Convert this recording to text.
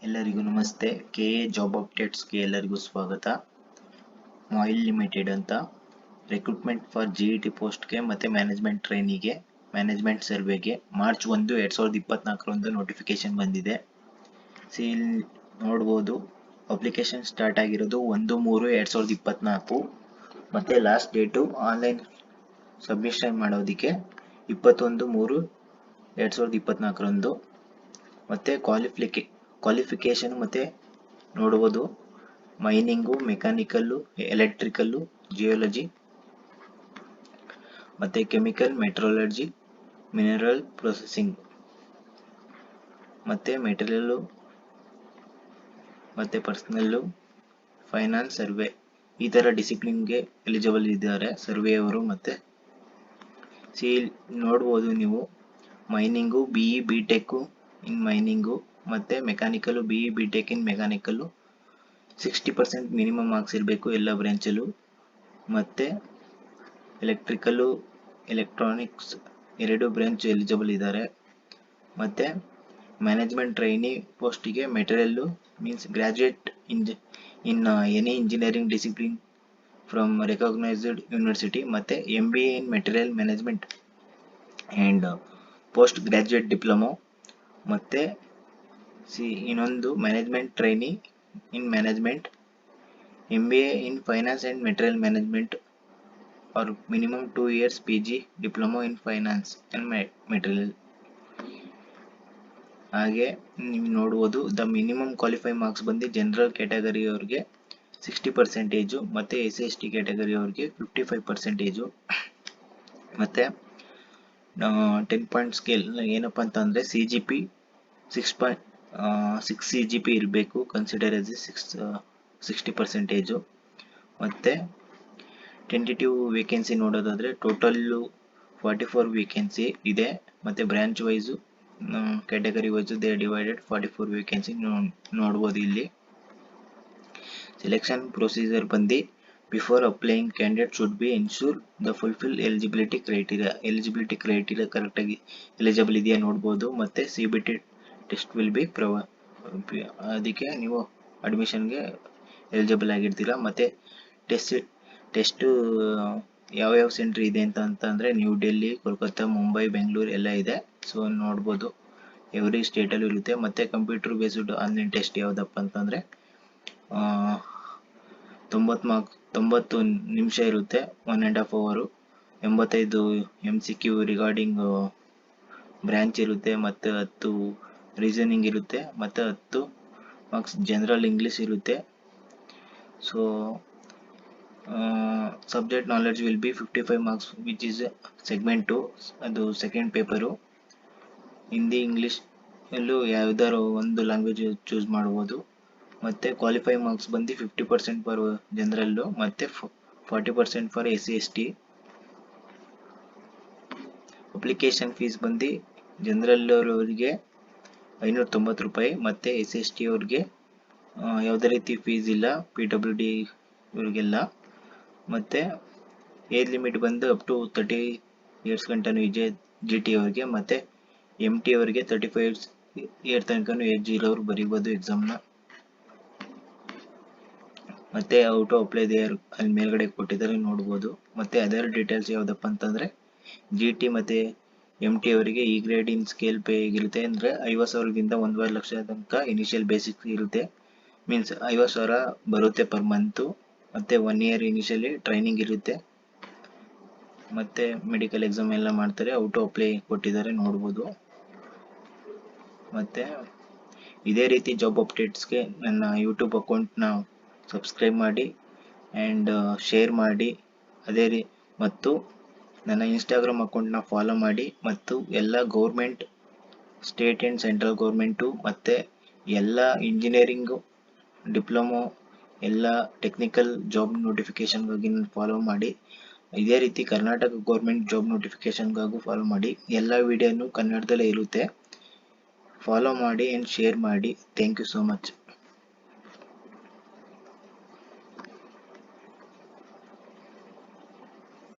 ಎಲ್ಲರಿಗೂ ನಮಸ್ತೆ. K A job ಅಪ್ಡೇಟ್ಸ್ಗೆ ಎಲ್ಲರಿಗೂ ಸ್ವಾಗತ. ಮಾಯಿಲ್ ಲಿಮಿಟೆಡ್ ಅಂತ ರಿಕ್ರೂಟ್ಮೆಂಟ್ ಫಾರ್ ಜಿಇಟಿ ಪೋಸ್ಟ್ಗೆ ಮತ್ತು ಮ್ಯಾನೇಜ್ಮೆಂಟ್ ಟ್ರೈನಿಗೆ ಮ್ಯಾನೇಜ್ಮೆಂಟ್ ಸರ್ವೆಗೆ ಮಾರ್ಚ್ 1, 2024 ನೋಟಿಫಿಕೇಶನ್ ಬಂದಿದೆ. ಇಲ್ಲಿ ನೋಡ್ಬೋದು, ಅಪ್ಲಿಕೇಶನ್ ಸ್ಟಾರ್ಟ್ ಆಗಿರೋದು 1/3/2024 ಮತ್ತು ಲಾಸ್ಟ್ ಡೇಟು ಆನ್ಲೈನ್ ಸಬ್ಮಿಷನ್ ಮಾಡೋದಕ್ಕೆ 21/3/2024 ಮತ್ತು ಕ್ವಾಲಿಫಿಕೇಶನ್ ಮತ್ತು ನೋಡ್ಬೋದು, ಮೈನಿಂಗು, ಮೆಕ್ಯಾನಿಕಲ್ಲು, ಎಲೆಕ್ಟ್ರಿಕಲ್ಲು, ಜಿಯೋಲಜಿ ಮತ್ತು ಕೆಮಿಕಲ್, ಮೆಟ್ರಾಲಜಿ, ಮಿನರಲ್ ಪ್ರೊಸೆಸಿಂಗ್ ಮತ್ತು ಮೆಟೀರಿಯಲ್ಲು ಮತ್ತು ಪರ್ಸನಲ್ಲು, ಫೈನಾನ್ಸ್, ಸರ್ವೆ ಈ ಥರ ಡಿಸಿಪ್ಲಿನ್ಗೆ ಎಲಿಜಿಬಲ್ ಇದ್ದಾರೆ ಸರ್ವೆಯವರು. ಮತ್ತು ನೋಡ್ಬೋದು ನೀವು, mining BE BTech in mining ಮತ್ತು mechanical BE BTech in mechanical 60% minimum marks ಇರಬೇಕು ಎಲ್ಲ ಬ್ರಾಂಚಲ್ಲೂ. ಮತ್ತು ಎಲೆಕ್ಟ್ರಿಕಲ್ಲು, ಎಲೆಕ್ಟ್ರಾನಿಕ್ಸ್ 2 ಬ್ರಾಂಚ್ ಎಲಿಜಿಬಲ್ ಇದ್ದಾರೆ. ಮತ್ತು ಮ್ಯಾನೇಜ್ಮೆಂಟ್ ಟ್ರೈನಿ ಪೋಸ್ಟಿಗೆ material means graduate in any engineering discipline from recognised university ಮತ್ತು MBA in material management and post graduate diploma. ಮತ್ತು ಇನ್ನೊಂದು management trainee in management, MBA in finance and material management or minimum 2 years PG diploma in finance and material. ಹಾಗೆ ನೀವು ನೋಡ್ಬೋದು, the minimum qualify marks ಬಂದು general ಕ್ಯಾಟಗರಿಯವ್ರಿಗೆ 60% ಮತ್ತು SC/ST ಕ್ಯಾಟಗರಿಯವ್ರಿಗೆ 55%. ಮತ್ತು 10 point scale ಏನಪ್ಪ ಅಂತಂದರೆ CGP 6 CGP ಇರಬೇಕು, ಕನ್ಸಿಡರ್ ಎಸ್ 60%. ಮತ್ತು ಟೆಂಟೇಟಿವ್ ವೇಕೆನ್ಸಿ ನೋಡೋದಾದರೆ ಟೋಟಲ್ಲು 44 ವೇಕೆನ್ಸಿ ಇದೆ. ಮತ್ತು branch wise category wise they divided 44 vacancy ನೋಡ್ಬೋದು ಇಲ್ಲಿ. ಸೆಲೆಕ್ಷನ್ ಪ್ರೊಸೀಜರ್ ಬಂದು before applying candidate should be ensure the fulfil eligibility criteria ಕರೆಕ್ಟಾಗಿ ಎಲಿಜಿಬಲ್ ಇದೆಯಾ ನೋಡ್ಬೋದು. ಮತ್ತು CBT ಟೆಸ್ಟ್ ವಿಲ್ ಬಿ ಅದಕ್ಕೆ ನೀವು ಅಡ್ಮಿಷನ್ಗೆ ಎಲಿಜಿಬಲ್ ಆಗಿರ್ತೀರ. ಮತ್ತು ಟೆಸ್ಟು ಯಾವ್ಯಾವ ಸೆಂಟ್ರ್ ಇದೆ ಅಂತಂದರೆ ನ್ಯೂ ಡೆಲ್ಲಿ, ಕೋಲ್ಕತ್ತಾ, ಮುಂಬೈ, ಬೆಂಗಳೂರು ಎಲ್ಲ ಇದೆ. ಸೊ ನೋಡ್ಬೋದು, ಎವ್ರಿ ಸ್ಟೇಟಲ್ಲೂ ಇರುತ್ತೆ. ಮತ್ತು ಕಂಪ್ಯೂಟರ್ ಬೇಸ್ಡ್ ಆನ್ಲೈನ್ ಟೆಸ್ಟ್ ಯಾವುದಪ್ಪ ಅಂತಂದರೆ 90 ನಿಮಿಷ ಇರುತ್ತೆ, 1.5 hour. 85 MCQ ರಿಗಾರ್ಡಿಂಗ್ ಬ್ರಾಂಚ್ ಇರುತ್ತೆ. ಮತ್ತು 10 ರೀಸನಿಂಗ್ ಇರುತ್ತೆ. ಮತ್ತು 10 ಮಾರ್ಕ್ಸ್ ಜನರಲ್ ಇಂಗ್ಲೀಷ್ ಇರುತ್ತೆ. So subject knowledge will be 55 marks which is segment 2, ಅದು ಸೆಕೆಂಡ್ ಪೇಪರು. ಹಿಂದಿ, ಇಂಗ್ಲೀಷ್ ಎಲ್ಲೂ ಯಾವುದಾದ್ರು ಒಂದು ಲ್ಯಾಂಗ್ವೇಜ್ ಚೂಸ್ ಮಾಡ್ಬೋದು. ಮತ್ತು ಕ್ವಾಲಿಫೈ ಮಾರ್ಕ್ಸ್ ಬಂದು 50% ಫಾರ್ ಜನರಲ್ಲು ಮತ್ತು 40% ಫಾರ್ SC/ST. ಅಪ್ಲಿಕೇಶನ್ ಫೀಸ್ ಬಂದು ಜನರಲ್ ಅವರಿಗೆ 590 ರೂಪಾಯಿ ಮತ್ತು SC/ST ಅವ್ರಿಗೆ ಯಾವುದೇ ರೀತಿ ಫೀಸ್ ಇಲ್ಲ, PWD ಇವರಿಗೆಲ್ಲ. ಮತ್ತು ಏಜ್ ಲಿಮಿಟ್ ಬಂದು ಅಪ್ ಟು 30 years ಗಂಟನೂ ಇದೆ GT ಅವ್ರಿಗೆ. ಮತ್ತು MT ಅವರಿಗೆ 35 years ತನಕನೂ ಏಜ್ ಇರೋರು ಬರೀಬೋದು ಎಕ್ಸಾಮ್ನ. ಮತ್ತು ಔಟ್ ಟು ಅಪ್ಲೈ ದೇರ್ ಅಲ್ಲಿ ಮೇಲ್ಗಡೆ ಕೊಟ್ಟಿದ್ದಾರೆ ನೋಡ್ಬೋದು. ಮತ್ತು ಅದರ್ ಡೀಟೇಲ್ಸ್ ಯಾವುದಪ್ಪ ಅಂತಂದರೆ GT ಮತ್ತು MT ಅವರಿಗೆ ಈ ಗ್ರೇಡ್ ಇನ್ ಸ್ಕೇಲ್ ಪೇ ಹೇಗಿರುತ್ತೆ ಅಂದರೆ 50,000ದಿಂದ 1.5 ಲಕ್ಷ ತನಕ ಇನಿಷಿಯಲ್ ಬೇಸಿಕ್ ಇರುತ್ತೆ. ಮೀನ್ಸ್ 50,000 ಬರುತ್ತೆ ಪರ್ ಮಂತು. ಮತ್ತು 1 year ಇನಿಷಿಯಲಿ ಟ್ರೈನಿಂಗ್ ಇರುತ್ತೆ. ಮತ್ತು ಮೆಡಿಕಲ್ ಎಕ್ಸಾಮ್ ಎಲ್ಲ ಮಾಡ್ತಾರೆ. ಔಟ್ ಟು ಅಪ್ಲೈ ಕೊಟ್ಟಿದ್ದಾರೆ ನೋಡ್ಬೋದು. ಮತ್ತು ಇದೇ ರೀತಿ ಜಾಬ್ ಅಪ್ಡೇಟ್ಸ್ಗೆ ನನ್ನ ಯೂಟ್ಯೂಬ್ ಅಕೌಂಟ್ನ ಸಬ್ಸ್ಕ್ರೈಬ್ ಮಾಡಿ ಆ್ಯಂಡ್ ಶೇರ್ ಮಾಡಿ. ಮತ್ತು ನನ್ನ ಇನ್ಸ್ಟಾಗ್ರಾಮ್ ಅಕೌಂಟ್ನ ಫಾಲೋ ಮಾಡಿ. ಮತ್ತು ಎಲ್ಲ government, state and central government ಮತ್ತು ಎಲ್ಲ ಇಂಜಿನಿಯರಿಂಗು, ಡಿಪ್ಲೊಮೊ, ಎಲ್ಲ ಟೆಕ್ನಿಕಲ್ ಜಾಬ್ ನೋಟಿಫಿಕೇಷನ್ಗಾಗಿ ಫಾಲೋ ಮಾಡಿ. ಇದೇ ರೀತಿ ಕರ್ನಾಟಕ ಗೌರ್ಮೆಂಟ್ ಜಾಬ್ ನೋಟಿಫಿಕೇಷನ್ಗಾಗೂ ಫಾಲೋ ಮಾಡಿ. ಎಲ್ಲ ವಿಡಿಯೋನು ಕನ್ನಡದಲ್ಲೇ ಇರುತ್ತೆ. ಫಾಲೋ ಮಾಡಿ ಆ್ಯಂಡ್ ಶೇರ್ ಮಾಡಿ. Thank you so much.